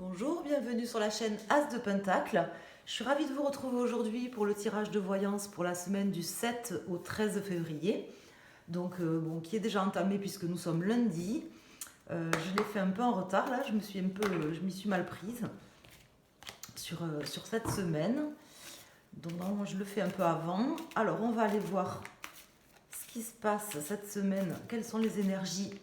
Bonjour, bienvenue sur la chaîne As de Pentacle. Je suis ravie de vous retrouver aujourd'hui pour le tirage de voyance pour la semaine du 7 au 13 février. Donc, qui est déjà entamé puisque nous sommes lundi. Je l'ai fait un peu en retard là, je m'y suis mal prise sur cette semaine. Donc, normalement, je le fais un peu avant. Alors, on va aller voir ce qui se passe cette semaine. Quelles sont les énergies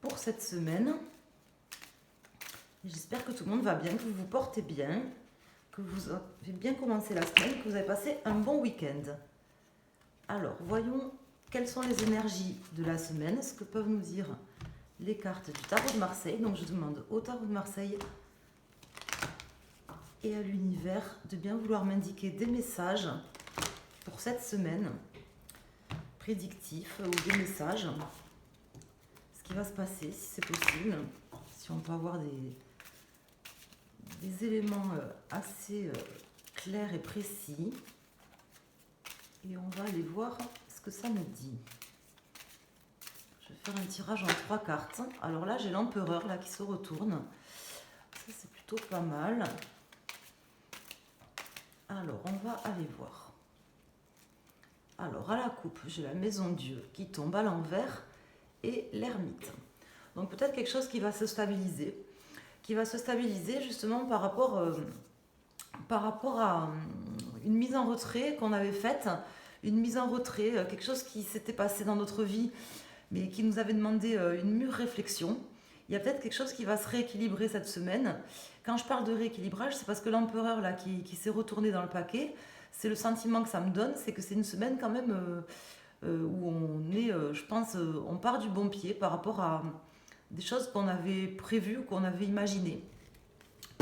pour cette semaine? J'espère que tout le monde va bien, que vous vous portez bien, que vous avez bien commencé la semaine, que vous avez passé un bon week-end. Alors, voyons quelles sont les énergies de la semaine, ce que peuvent nous dire les cartes du tarot de Marseille. Donc, je demande au tarot de Marseille et à l'univers de bien vouloir m'indiquer des messages pour cette semaine, prédictifs ou des messages, ce qui va se passer, si c'est possible, si on peut avoir des éléments assez clairs et précis. Et on va aller voir ce que ça me dit. Je vais faire un tirage en 3 cartes. Alors là, j'ai l'empereur là qui se retourne. Ça, c'est plutôt pas mal. Alors, on va aller voir. Alors, à la coupe, j'ai la maison Dieu qui tombe à l'envers et l'ermite. Donc, peut-être quelque chose qui va se stabiliser. Qui va se stabiliser justement par rapport à une mise en retrait qu'on avait faite, une mise en retrait, quelque chose qui s'était passé dans notre vie, mais qui nous avait demandé une mûre réflexion. Il y a peut-être quelque chose qui va se rééquilibrer cette semaine. Quand je parle de rééquilibrage, c'est parce que l'empereur là qui s'est retourné dans le paquet, c'est le sentiment que ça me donne, c'est que c'est une semaine quand même où on est, je pense, on part du bon pied par rapport à des choses qu'on avait prévues ou qu'on avait imaginées.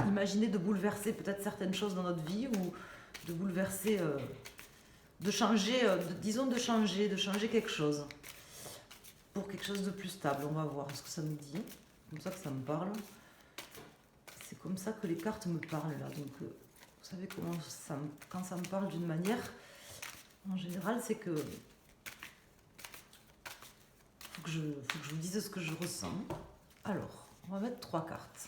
Imaginer de bouleverser peut-être certaines choses dans notre vie ou de bouleverser, de changer, de changer quelque chose pour quelque chose de plus stable. On va voir ce que ça nous dit. C'est comme ça que ça me parle. C'est comme ça que les cartes me parlent là. Donc, vous savez comment quand ça me parle d'une manière, en général, c'est que faut que je vous dise ce que je ressens. Alors, on va mettre 3 cartes.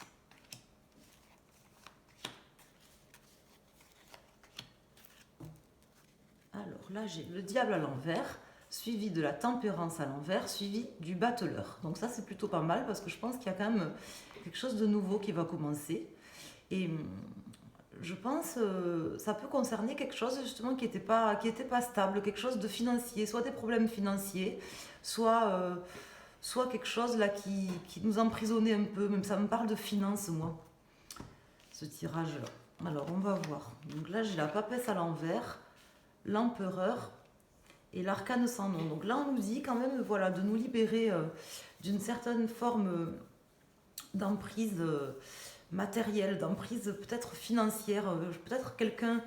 Alors là, j'ai le diable à l'envers, suivi de la tempérance à l'envers, suivi du battleur. Donc ça, c'est plutôt pas mal parce que je pense qu'il y a quand même quelque chose de nouveau qui va commencer. Et je pense ça peut concerner quelque chose justement qui était pas stable, quelque chose de financier, soit des problèmes financiers, soit quelque chose là qui nous emprisonnait un peu. Même ça me parle de finances, moi, ce tirage-là. Alors, on va voir. Donc là, j'ai la papesse à l'envers, l'empereur et l'arcane sans nom. Donc là, on nous dit quand même, voilà, de nous libérer d'une certaine forme d'emprise matérielle, d'emprise peut-être financière. Peut-être quelqu'un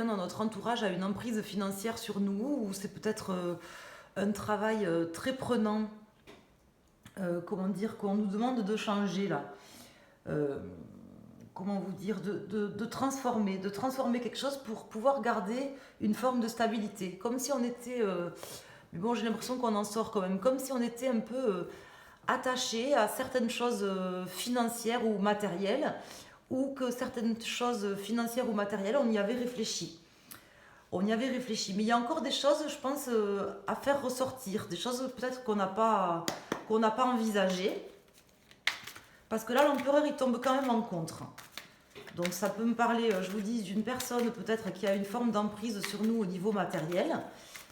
dans notre entourage a une emprise financière sur nous, ou c'est peut-être un travail très prenant, comment dire, qu'on nous demande de changer là. Comment vous dire, de transformer quelque chose pour pouvoir garder une forme de stabilité. Comme si on était, mais bon, j'ai l'impression qu'on en sort quand même, comme si on était un peu attaché à certaines choses financières ou matérielles, ou que certaines choses financières ou matérielles, on y avait réfléchi. On y avait réfléchi, mais il y a encore des choses, je pense, à faire ressortir, des choses peut-être qu'on n'a pas envisagées. Parce que là, l'empereur, il tombe quand même en contre. Donc ça peut me parler, je vous dis, d'une personne peut-être qui a une forme d'emprise sur nous au niveau matériel.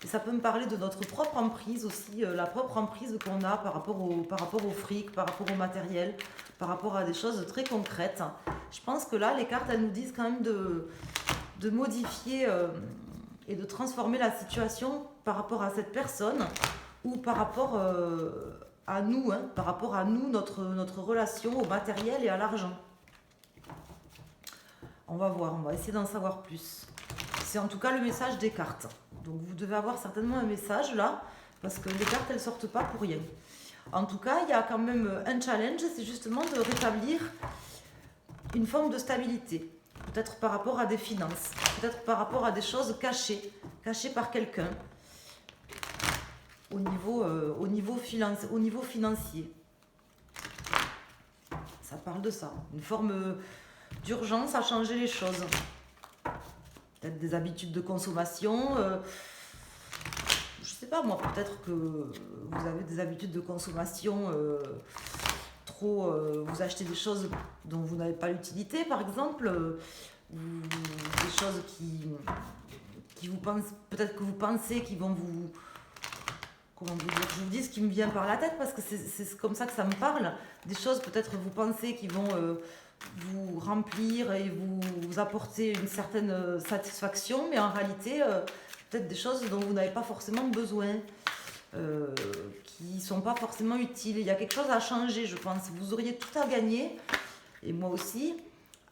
Et ça peut me parler de notre propre emprise aussi, la propre emprise qu'on a par rapport au fric, par rapport au matériel, par rapport à des choses très concrètes. Je pense que là, les cartes, elles nous disent quand même de modifier et de transformer la situation par rapport à cette personne ou par rapport à nous, par rapport à nous, notre relation au matériel et à l'argent. On va voir, on va essayer d'en savoir plus. C'est en tout cas le message des cartes. Donc vous devez avoir certainement un message là, parce que les cartes, elles sortent pas pour rien. En tout cas, il y a quand même un challenge, c'est justement de rétablir une forme de stabilité. Peut-être par rapport à des finances, peut-être par rapport à des choses cachées par quelqu'un. Au niveau financier. ça parle de ça. Une forme d'urgence à changer les choses. Peut-être des habitudes de consommation. Je sais pas moi, peut-être que vous avez des habitudes de consommation vous achetez des choses dont vous n'avez pas l'utilité, par exemple, des choses qui vous pensent, peut-être que vous pensez qui vont vous, comment vous dire, je vous dis ce qui me vient par la tête parce que c'est comme ça que ça me parle, des choses peut-être vous pensez qui vont vous remplir et vous apporter une certaine satisfaction, mais en réalité, peut-être des choses dont vous n'avez pas forcément besoin. Qui ne sont pas forcément utiles. Il y a quelque chose à changer, je pense. Vous auriez tout à gagner, et moi aussi,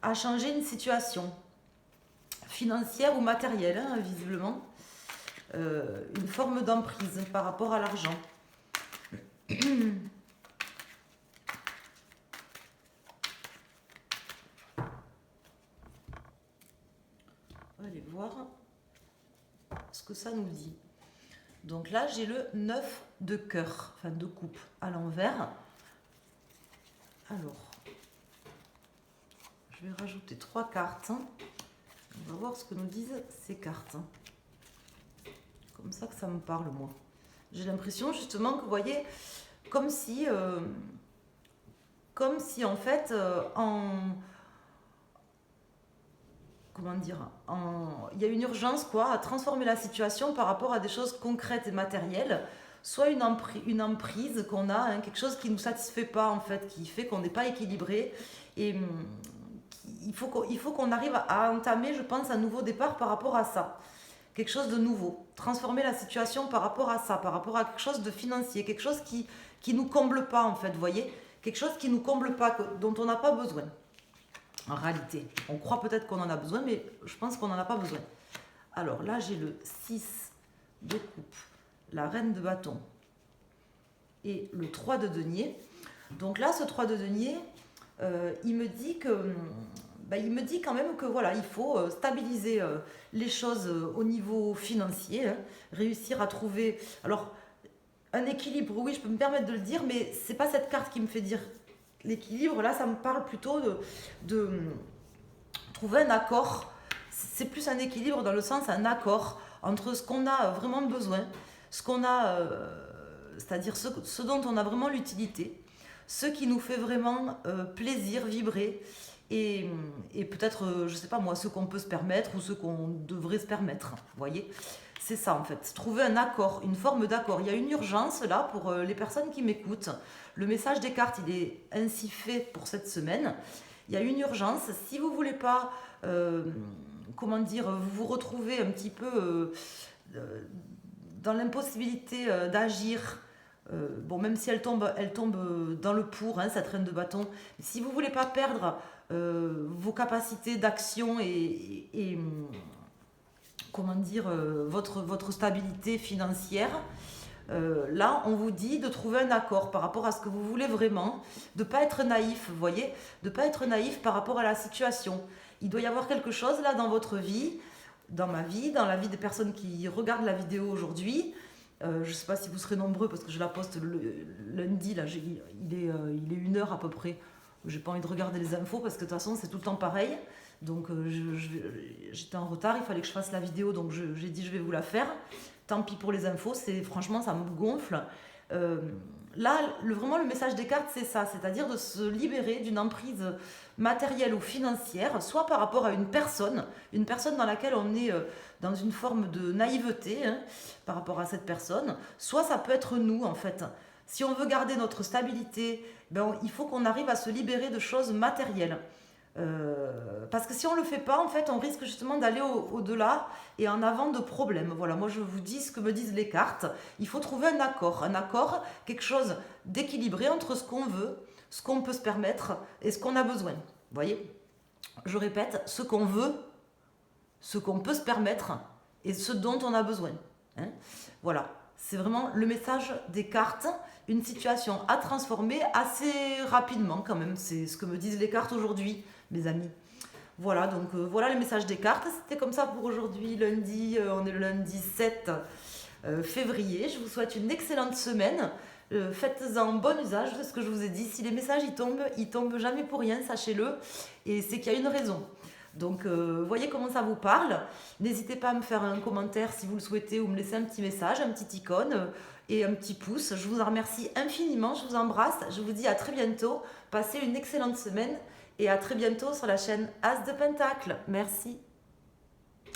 à changer une situation financière ou matérielle, hein, visiblement. Une forme d'emprise par rapport à l'argent. On va aller voir ce que ça nous dit. Donc là, j'ai le 9 de cœur, enfin de coupe à l'envers. Alors, je vais rajouter 3 cartes. On va voir ce que nous disent ces cartes. Comme ça que ça me parle, moi. J'ai l'impression justement que, vous voyez, comme si en fait, comment dire, il y a une urgence quoi, à transformer la situation par rapport à des choses concrètes et matérielles, soit une emprise qu'on a, hein, quelque chose qui ne nous satisfait pas en fait, qui fait qu'on n'est pas équilibré et il faut qu'on arrive à entamer, je pense, un nouveau départ par rapport à ça, quelque chose de nouveau, transformer la situation par rapport à ça, par rapport à quelque chose de financier, quelque chose qui nous comble pas en fait, vous voyez, quelque chose qui nous comble pas, dont on n'a pas besoin. En réalité, on croit peut-être qu'on en a besoin, mais je pense qu'on n'en a pas besoin. Alors là, j'ai le 6 de coupe, la reine de bâton et le 3 de denier. Donc là, ce 3 de denier, il me dit quand même que voilà, il faut stabiliser les choses au niveau financier, hein, réussir à trouver... Alors, un équilibre, oui, je peux me permettre de le dire, mais c'est pas cette carte qui me fait dire l'équilibre. Là, ça me parle plutôt de trouver un accord. C'est plus un équilibre dans le sens, un accord entre ce qu'on a vraiment besoin, ce qu'on a, c'est-à-dire ce dont on a vraiment l'utilité, ce qui nous fait vraiment plaisir, vibrer, et peut-être, je sais pas moi, ce qu'on peut se permettre ou ce qu'on devrait se permettre. Vous voyez ? C'est ça en fait, trouver un accord, une forme d'accord. Il y a une urgence là pour les personnes qui m'écoutent. Le message des cartes, il est ainsi fait pour cette semaine. Il y a une urgence. Si vous ne voulez pas, comment dire, vous retrouver un petit peu dans l'impossibilité d'agir, bon, même si elle tombe dans le pour, hein, cette reine de bâton. Si vous ne voulez pas perdre vos capacités d'action et comment dire, votre stabilité financière, là, on vous dit de trouver un accord par rapport à ce que vous voulez vraiment, de ne pas être naïf, vous voyez, de ne pas être naïf par rapport à la situation. Il doit y avoir quelque chose là dans votre vie, dans ma vie, dans la vie des personnes qui regardent la vidéo aujourd'hui. Je ne sais pas si vous serez nombreux parce que je la poste le lundi, là, il est 1h à peu près. J'ai pas envie de regarder les infos parce que de toute façon c'est tout le temps pareil. Donc j'étais en retard, il fallait que je fasse la vidéo, donc j'ai dit je vais vous la faire. Tant pis pour les infos, franchement ça me gonfle. Là, vraiment le message des cartes c'est ça, c'est-à-dire de se libérer d'une emprise matérielle ou financière, soit par rapport à une personne dans laquelle on est dans une forme de naïveté, hein, par rapport à cette personne, soit ça peut être nous en fait. Si on veut garder notre stabilité, il faut qu'on arrive à se libérer de choses matérielles. Parce que si on ne le fait pas, en fait, on risque justement d'aller au-delà et en avant de problèmes. Voilà, moi je vous dis ce que me disent les cartes. Il faut trouver un accord, quelque chose d'équilibré entre ce qu'on veut, ce qu'on peut se permettre et ce qu'on a besoin. Vous voyez ? Je répète, ce qu'on veut, ce qu'on peut se permettre et ce dont on a besoin. Hein ? Voilà, c'est vraiment le message des cartes. Une situation à transformer assez rapidement quand même. C'est ce que me disent les cartes aujourd'hui, mes amis. Voilà, donc voilà les messages des cartes. C'était comme ça pour aujourd'hui, lundi. On est le lundi 7 février. Je vous souhaite une excellente semaine. Faites-en bon usage de ce que je vous ai dit. Si les messages ils tombent jamais pour rien, sachez-le. Et c'est qu'il y a une raison. Donc, voyez comment ça vous parle. N'hésitez pas à me faire un commentaire si vous le souhaitez ou me laisser un petit message, un petit icône et un petit pouce. Je vous en remercie infiniment. Je vous embrasse. Je vous dis à très bientôt. Passez une excellente semaine et à très bientôt sur la chaîne As de Pentacle. Merci.